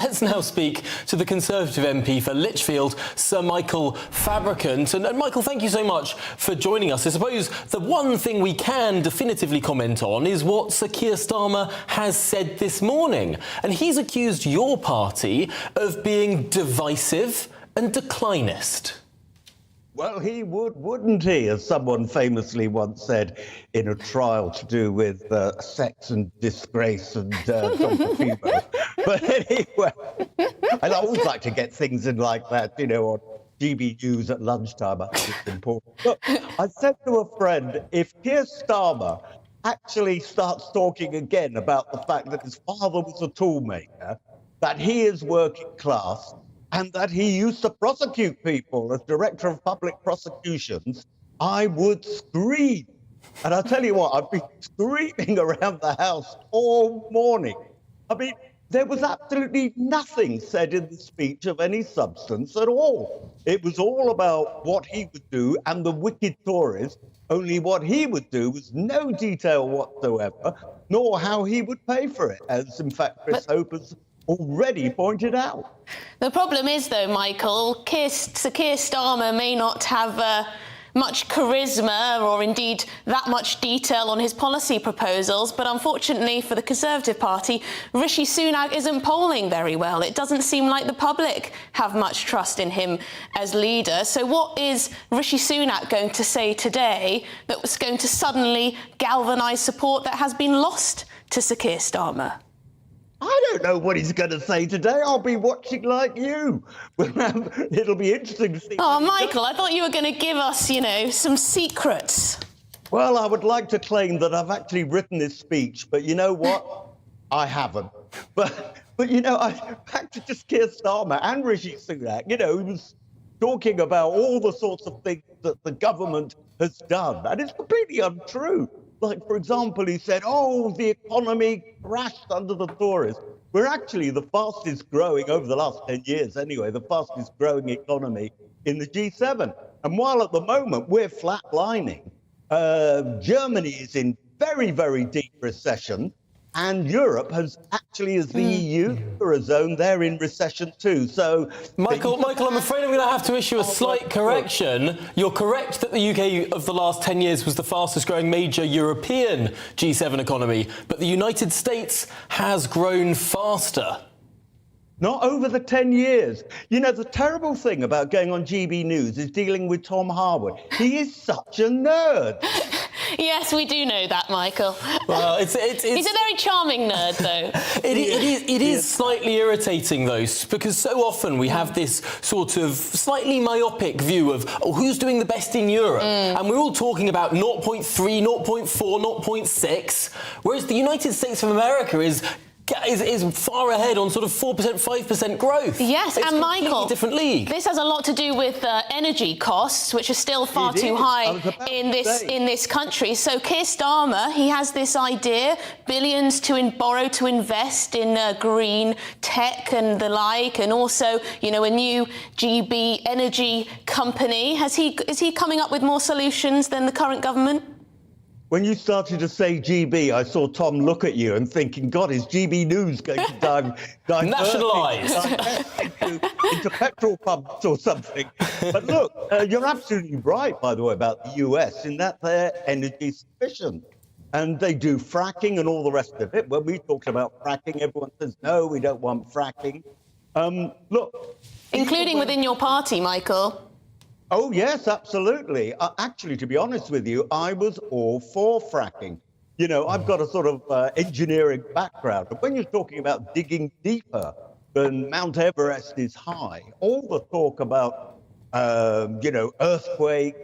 Let's now speak to the Conservative MP for Lichfield, Sir Michael Fabricant. And Michael, thank you so much for joining us. I suppose the one thing we can definitively comment on is what Sir Keir Starmer has said this morning. And he's accused your party of being divisive and declinist. Well, he wouldn't he? As someone famously once said in a trial to do with sex and disgrace and Dr. Fever. But anyway, I always like to get things in like that, you know, on GB News at lunchtime. I think it's important. Look, I said to a friend, if Keir Starmer actually starts talking again about the fact that his father was a toolmaker, that he is working class, and that he used to prosecute people as Director of Public Prosecutions, I would scream. And I'll tell you what, I've been screaming around the house all morning. I mean, there was absolutely nothing said in the speech of any substance at all. It was all about what he would do and the wicked Tories, only what he would do was no detail whatsoever, nor how he would pay for it, as in fact Chris Hope has already pointed out. The problem is, though, Michael, Sir Keir Starmer may not have much charisma or indeed that much detail on his policy proposals, but unfortunately for the Conservative Party, Rishi Sunak isn't polling very well. It doesn't seem like the public have much trust in him as leader. So what is Rishi Sunak going to say today that was going to suddenly galvanise support that has been lost to Sir Keir Starmer? I don't know what he's going to say today. I'll be watching like you. It'll be interesting to see. Oh, Michael, I thought you were going to give us, you know, some secrets. Well, I would like to claim that I've actually written this speech, but you know what? I haven't. But you know, back to just Keir Starmer and Rishi Sunak, you know, he was talking about all the sorts of things that the government has done, and it's completely untrue. Like, for example, he said, oh, the economy crashed under the Tories. We're actually the fastest growing, over the last 10 years anyway, the fastest growing economy in the G7. And while at the moment we're flatlining, Germany is in very, very deep recession. And Europe has actually, as the EU, Eurozone, they're in recession too. So, Michael, I'm afraid I'm going to have to issue a slight correction. You're correct that the UK of the last 10 years was the fastest growing major European G7 economy, but the United States has grown faster. Not over the 10 years. You know, the terrible thing about going on GB News is dealing with Tom Harwood. He is such a nerd. Yes, we do know that, Michael. Well, it's he's a very charming nerd, though. It is slightly irritating, though, because so often we have this sort of slightly myopic view of who's doing the best in Europe. And we're all talking about 0.3, 0.4, 0.6, whereas the United States of America is far ahead on sort of 4%, 5% growth. Yes, it's and Michael, different league. This has a lot to do with energy costs, which are still far too high in this country. So Keir Starmer, he has this idea, billions to borrow to invest in green tech and the like, and also, you know, a new GB energy company. Is he coming up with more solutions than the current government? When you started to say GB, I saw Tom look at you and thinking, God, is GB News going to dive nationalised into petrol pumps or something? But look, you're absolutely right, by the way, about the US, in that they're energy sufficient. And they do fracking and all the rest of it. When we talk about fracking, everyone says, no, we don't want fracking. Look. Including within your party, Michael. Oh, yes, absolutely. Actually, to be honest with you, I was all for fracking. You know, I've got a sort of engineering background. But when you're talking about digging deeper than Mount Everest is high, all the talk about, you know, earthquake,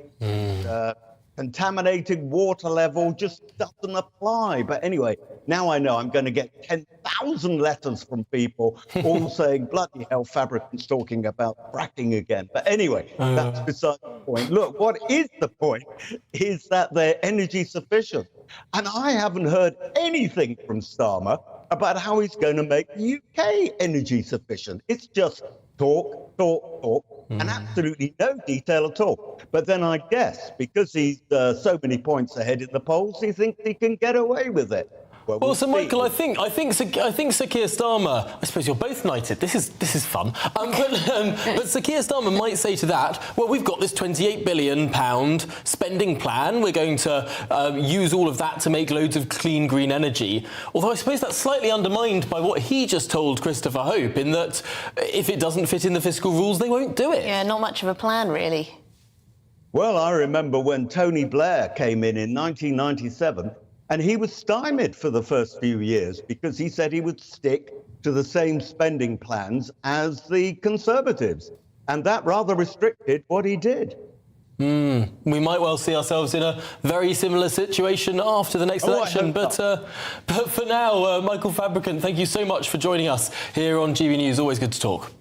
contaminating water level just doesn't apply. But anyway, now I know I'm going to get 10,000 letters from people all saying, bloody hell, Fabricant's talking about fracking again. But anyway, that's beside the point. Look, what is the point is that they're energy sufficient. And I haven't heard anything from Starmer about how he's going to make the UK energy sufficient. It's just talk, and absolutely no detail at all. But then I guess because he's so many points ahead in the polls, he thinks he can get away with it. Well, so see. Michael, I think Sir Keir Starmer. I suppose you're both knighted. This is fun. But Sir Keir Starmer might say to that, well, we've got this £28 billion spending plan. We're going to use all of that to make loads of clean green energy. Although I suppose that's slightly undermined by what he just told Christopher Hope, in that if it doesn't fit in the fiscal rules, they won't do it. Yeah, not much of a plan, really. Well, I remember when Tony Blair came in 1997, and he was stymied for the first few years because he said he would stick to the same spending plans as the Conservatives. And that rather restricted what he did. We might well see ourselves in a very similar situation after the next election. But for now, Michael Fabricant, thank you so much for joining us here on GB News. Always good to talk.